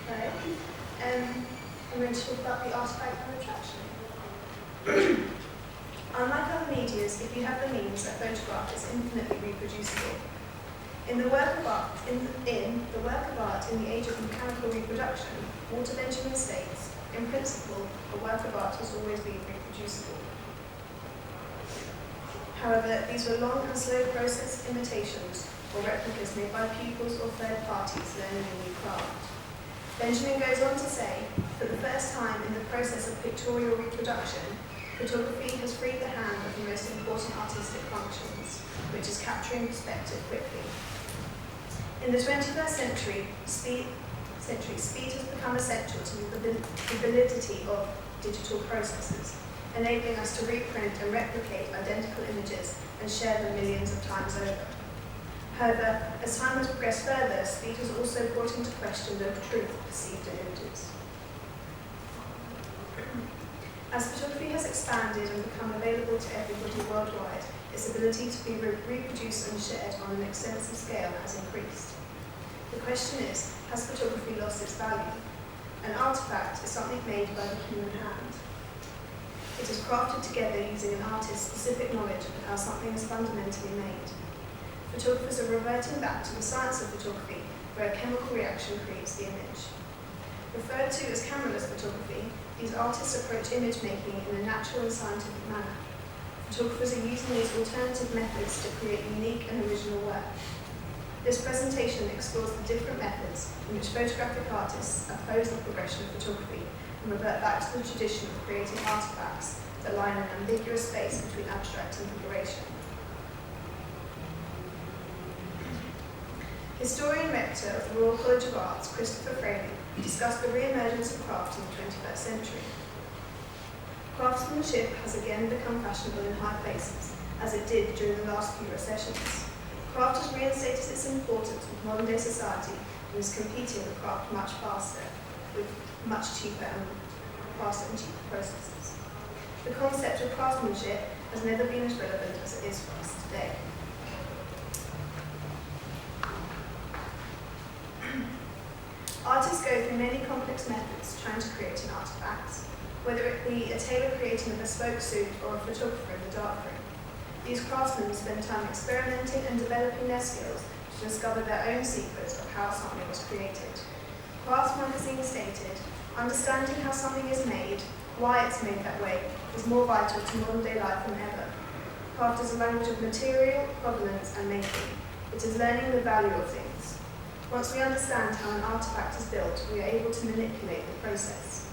Right. I'm going to talk about the artefact and abstraction. Unlike other medias, if you have the means, a photograph is infinitely reproducible. In the work of art in the age of mechanical reproduction, Walter Benjamin states, in principle, a work of art has always been reproducible. However, these were long and slow process imitations or replicas made by pupils or third parties learning a new craft. Benjamin goes on to say, for the first time in the process of pictorial reproduction, photography has freed the hand of the most important artistic functions, which is capturing perspective quickly. In the 21st century, speed has become essential to the validity of digital processes, enabling us to reprint and replicate identical images and share them millions of times over. However, as time has progressed further, speed has also brought into question the truth perceived in images. As photography has expanded and become available to everybody worldwide, its ability to be reproduced and shared on an extensive scale has increased. The question is, has photography lost its value? An artefact is something made by the human hand. It is crafted together using an artist's specific knowledge of how something is fundamentally made. Photographers are reverting back to the science of photography, where a chemical reaction creates the image. Referred to as cameraless photography, these artists approach image making in a natural and scientific manner. Photographers are using these alternative methods to create unique and original work. This presentation explores the different methods in which photographic artists oppose the progression of photography and revert back to the tradition of creating artifacts that lie in an ambiguous space between abstract and figuration. Historian rector of the Royal College of Arts, Christopher Framing, discussed the re-emergence of craft in the 21st century. Craftsmanship has again become fashionable in high places, as it did during the last few recessions. Craft has reinstated its importance with modern-day society and is competing with craft much faster, with much cheaper and faster and cheaper processes. The concept of craftsmanship has never been as relevant as it is for us today. Artists go through many complex methods trying to create an artefact, whether it be a tailor creating a bespoke suit or a photographer in the darkroom. These craftsmen spend time experimenting and developing their skills to discover their own secrets of how something was created. Crafts magazine stated, understanding how something is made, why it's made that way, is more vital to modern day life than ever. Craft is a language of material, provenance, and making. It is learning the value of things. Once we understand how an artefact is built, we are able to manipulate the process.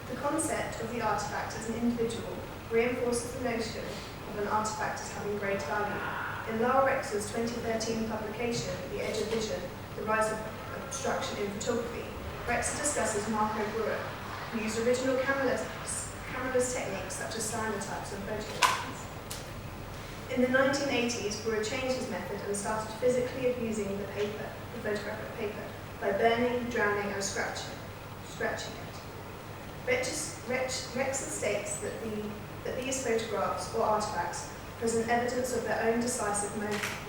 The concept of the artefact as an individual reinforces the notion of an artefact as having great value. In Lara Rex's 2013 publication, The Edge of Vision, The Rise of Abstraction in Photography, Rex discusses Marco Brewer, who used original cameraless techniques such as cyanotypes and photographs. In the 1980s, Brewer changed his method and started physically abusing the photographic paper, by burning, drowning, and scratching it. Rex states that these photographs or artifacts present evidence of their own decisive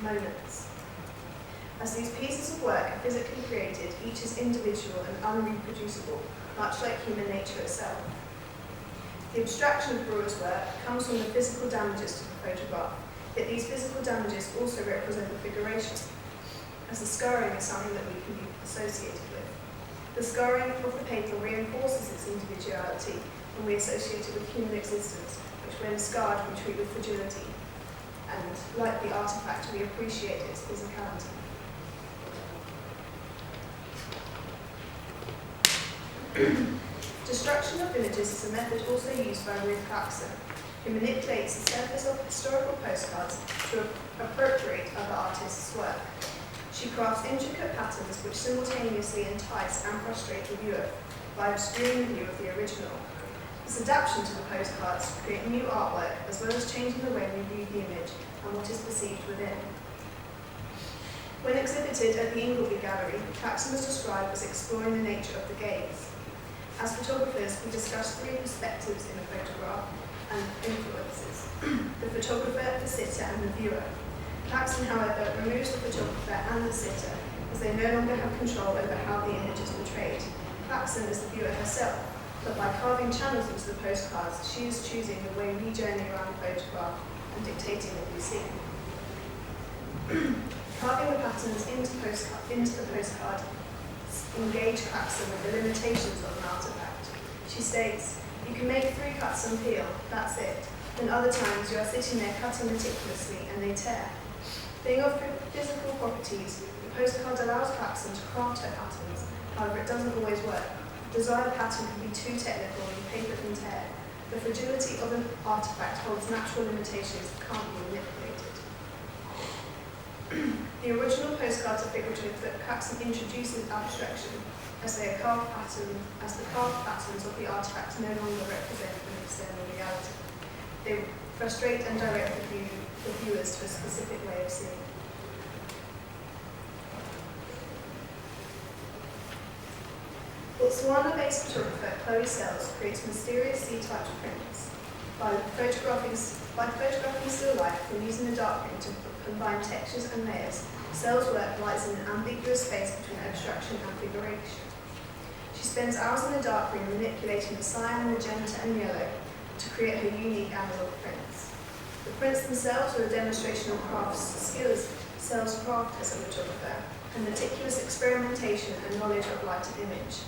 moments. As these pieces of work are physically created, each is individual and unreproducible, much like human nature itself. The abstraction of Brewer's work comes from the physical damages to the photograph, yet these physical damages also represent the figuration, as the scarring is something that we can be associated with. The scarring of the paper reinforces its individuality when we associate it with human existence, which when scarred we treat with fragility, and like the artefact we appreciate its physicality. Destruction of images is a method also used by Ruth Clarkson, who manipulates the surface of historical postcards to appropriate other artists' work. She crafts intricate patterns which simultaneously entice and frustrate the viewer by obscuring the view of the original. This adaptation to the postcards create new artwork as well as changing the way we view the image and what is perceived within. When exhibited at the Ingleby Gallery, Clarkson was described as exploring the nature of the gaze. As photographers, we discuss three perspectives in a photograph and influences: the photographer, the sitter, and the viewer. Paxson, however, removes the photographer and the sitter, as they no longer have control over how the image is portrayed. Paxson is the viewer herself, but by carving channels into the postcards, she is choosing the way we journey around the photograph and dictating what we see. Carving the patterns into the postcard engage Paxson with the limitations of an artefact. She states, "You can make 3 cuts and peel, that's it. And other times you are sitting there cutting meticulously and they tear." Being of physical properties, the postcard allows Paxson to craft her patterns, however it doesn't always work. The desired pattern can be too technical and paper can tear. The fragility of an artefact holds natural limitations that can't be manipulated. The original postcards are figurative, but Paxson introduces abstraction as the carved patterns of the artefact no longer represent an external reality. They frustrate and direct the viewers to a specific way of seeing. Botswana-based photographer Chloe Sells creates mysterious sea-type prints by photographing still life and using the darkroom to combine textures and layers. Sells' work lies in an ambiguous space between abstraction and figuration. She spends hours in the darkroom manipulating the cyan, magenta and yellow to create her unique analog prints. The prints themselves are a demonstration of craft's skills, Sells' craft as a photographer, and meticulous experimentation and knowledge of light and image.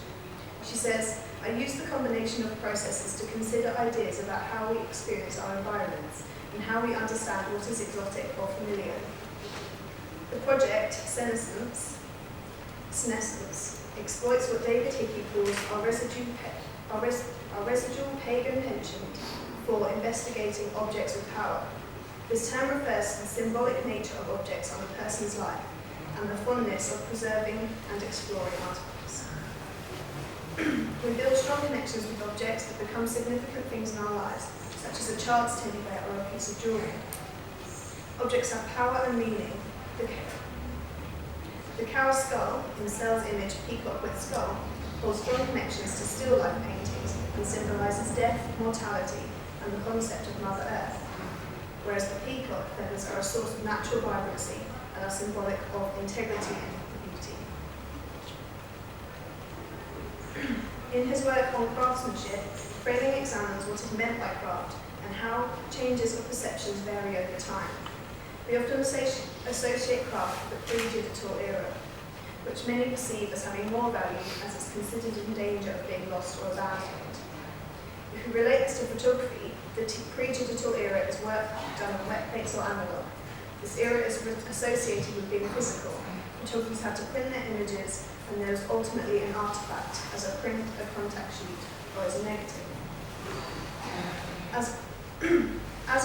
She says, "I use the combination of processes to consider ideas about how we experience our environments and how we understand what is exotic or familiar." The project, Senescence, exploits what David Hickey calls our residual pagan penchant for investigating objects with power. This term refers to the symbolic nature of objects on a person's life and the fondness of preserving and exploring artifacts. We build strong connections with objects that become significant things in our lives, such as a child's teddy bear or a piece of jewellery. Objects have power and meaning. The cow skull, in Sells' image Peacock with Skull, holds strong connections to still life paintings and symbolises death, mortality, and the concept of Mother Earth, whereas the peacock feathers are a source of natural vibrancy and are symbolic of integrity and beauty. In his work on craftsmanship, Framing examines what is meant by craft and how changes of perceptions vary over time. We often associate craft with the pre-digital era, which many perceive as having more value as it's considered in danger of being lost or abandoned. If we relate this to photography, the pre-digital era is work done on wet plates or analog. This era is associated with being physical. Photographers had to print their images, and there was ultimately an artefact as a print, a contact sheet, or as a negative. As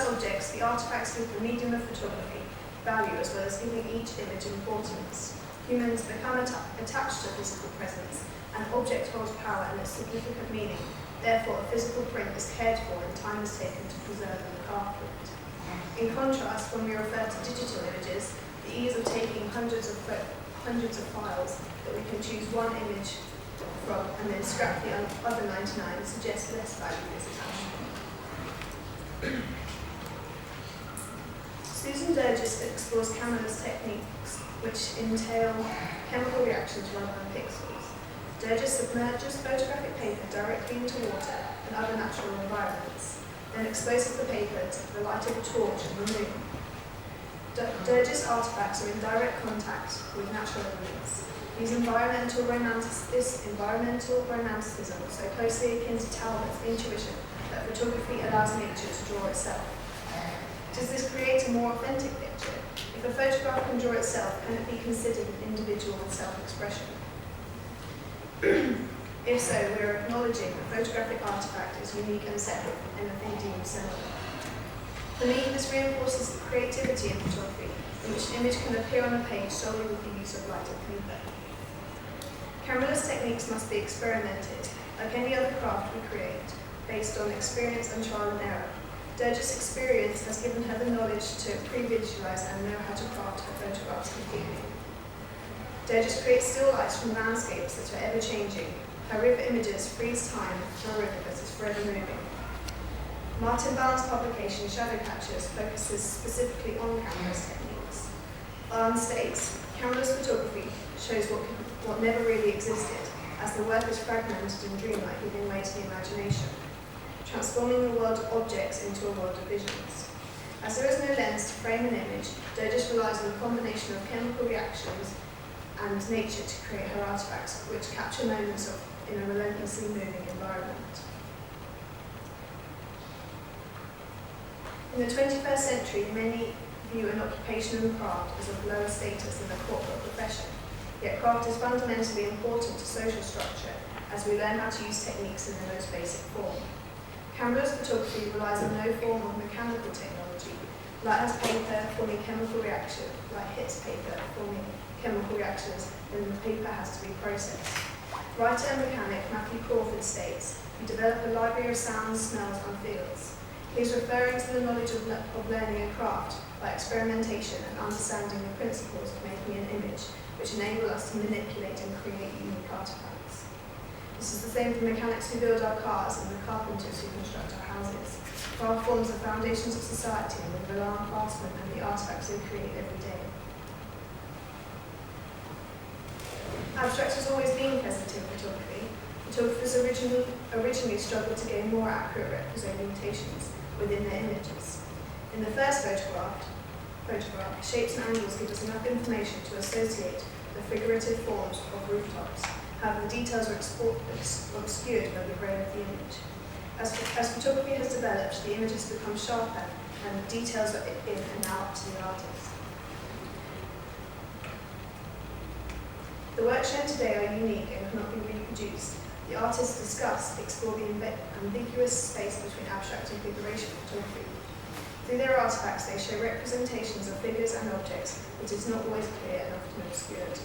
objects, the artefacts give the medium of photography value as well as giving each image importance. Humans become attached to physical presence, and object holds power and a significant meaning. Therefore, a physical print is cared for and time is taken to preserve and look after it. In contrast, when we refer to digital images, the ease of taking hundreds of files that we can choose one image from and then scrap the other 99 suggests less value is attached. Susan Durgis explores Cameron's techniques, which entail chemical reactions rather than pixels. Durgis submerges photographic paper directly into water and other natural environments, then exposes the paper to the light of a torch and the moon. Durgis artifacts are in direct contact with natural elements. This environmental romanticism so closely akin to Talbot's intuition that photography allows nature to draw itself. Does this create a more authentic picture? If a photograph can draw itself, can it be considered an individual with self-expression? If so, we are acknowledging a photographic artifact is unique and separate from anything deemed similar. For me, this reinforces the creativity in photography, in which an image can appear on a page solely with the use of light and paper. Cameralist techniques must be experimented, like any other craft we create, based on experience and trial and error. Durgis' experience has given her the knowledge to pre-visualize and know how to craft her photographs completely. Durgis creates still lifes from landscapes that are ever-changing. Her river images freeze time for a river that is forever moving. Martin Barnes' publication, Shadow Catchers, focuses specifically on cameralist techniques. Barnes states, "Camera's photography shows what never really existed, as the work is fragmented and dreamlike, giving way to the imagination, transforming the world of objects into a world of visions. As there is no lens to frame an image, Dodos relies on a combination of chemical reactions and nature to create her artefacts, which capture moments in a relentlessly moving environment." In the 21st century, many view an occupation and craft as of lower status than a corporate profession. Yet craft is fundamentally important to social structure, as we learn how to use techniques in their most basic form. Camera's photography relies on no form of mechanical technology, like hits paper forming chemical reactions, then the paper has to be processed. Writer and mechanic Matthew Crawford states, "We develop a library of sounds, smells and feels." He is referring to the knowledge of learning a craft by experimentation and understanding the principles of making an image, which enable us to manipulate and create unique artifacts. This is the same for mechanics who build our cars and the carpenters who construct our houses. Craft forms the foundations of society, and we rely on craftsmen and the artifacts they create every day. Abstract has always been present in photography. Photographers originally struggled to gain more accurate representations within their images. In the first photograph, shapes and angles give us enough information to associate the figurative forms of rooftops. However, the details are obscured by the grain of the image. As photography has developed, the image has become sharper and the details are in and now up to the artist. The works shown today are unique and cannot be reproduced. The artists discussed explore the ambiguous space between abstract and figuration photography. Through their artifacts, they show representations of figures and objects, but it is not always clear and often obscured.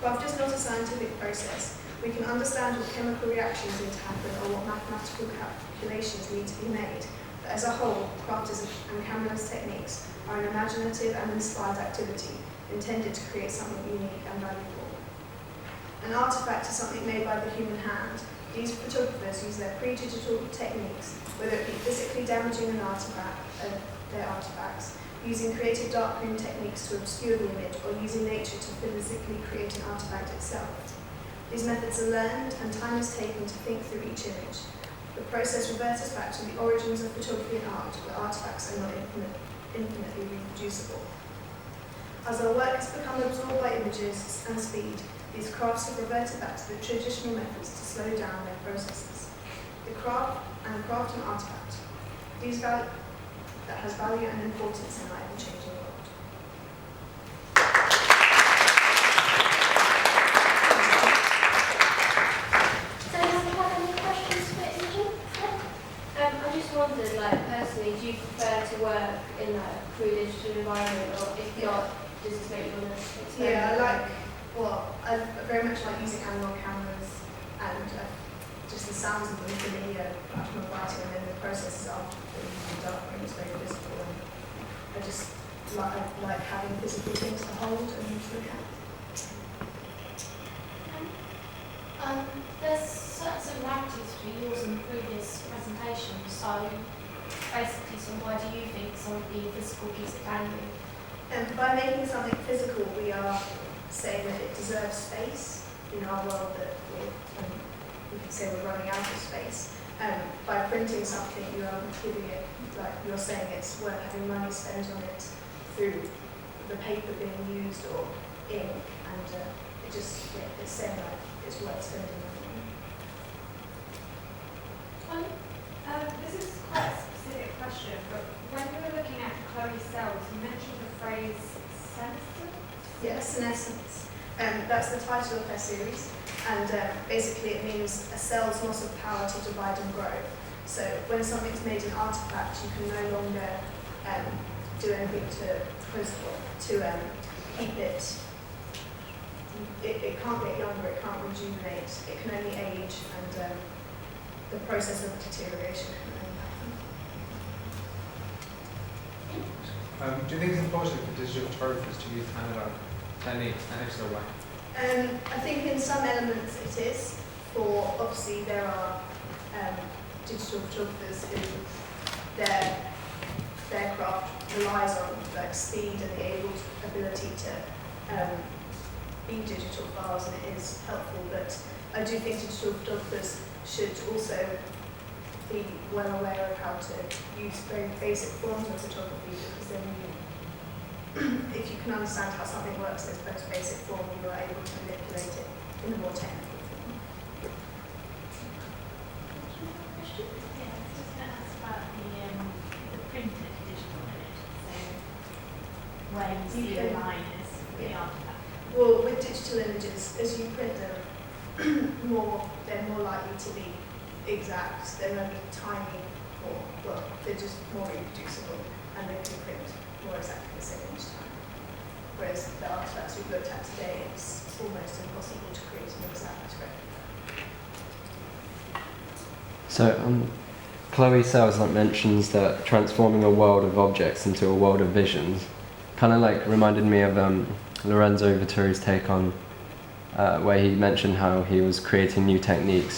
Craft is not a scientific process. We can understand what chemical reactions need to happen or what mathematical calculations need to be made, but as a whole, craft and Cameron's techniques are an imaginative and inspired activity intended to create something unique and valuable. An artefact is something made by the human hand. These photographers use their pre-digital techniques, whether it be physically damaging their artifacts, using creative darkroom techniques to obscure the image, or using nature to physically create an artefact itself. These methods are learned, and time is taken to think through each image. The process reverts us back to the origins of photography and art, where artifacts are not infinitely reproducible. As our work has become absorbed by images and speed, these crafts have reverted back to the traditional methods to slow down their processes. The craft and artifact, that has value and importance in our ever-changing world. So, do you have any questions for Imogen? I just wondered, personally, do you prefer to work in a crude digital environment, or if not, does this make you want to experiment? I very much like using analog cameras and just the sounds of them for me are much more vital, and then the processes after the dark room is very visible, and I just like having physical things to hold and to look at. There's certain similarities between yours and the previous presentations, so basically, why do you think something physical gives it value? By making something physical, we are saying that it deserves space in our world, that we could say we're running out of space. By printing something, you are giving it, you're saying it's worth having money spent on it through the paper being used or ink, and it's saying it's worth spending money on. This is quite a specific question, but when you were looking at Chloe's cells, you mentioned the phrase senescence? Yes, senescence. That's the title of her series, and basically it means a cell's loss of power to divide and grow. So when something's made an artefact, you can no longer do anything to keep it. It can't get younger, it can't rejuvenate, it can only age, and the process of deterioration can only happen. Do you think it's important for digital photographers to use analog techniques in an extra way? I think in some elements it is. For obviously there are digital photographers who their their craft relies on, like speed and the ability to be digital files, and it is helpful. But I do think digital photographers should also be well aware of how to use very basic forms of photography, because then if you can understand how something works in its most basic form, you are able to manipulate it in a more technical form. Yeah, I was just going to ask about the printed digital image. So where you see the line is the artifact. Well, with digital images, as you print them, they're more likely to be exact. They're only tiny, or well, they're just more reproducible, and they can print more exactly the same each time. Whereas the artifacts we've looked at today, it's almost impossible to create an exact replica. So, Chloe Sells mentions that transforming a world of objects into a world of visions kind of like reminded me of Lorenzo Vittori's take on where he mentioned how he was creating new techniques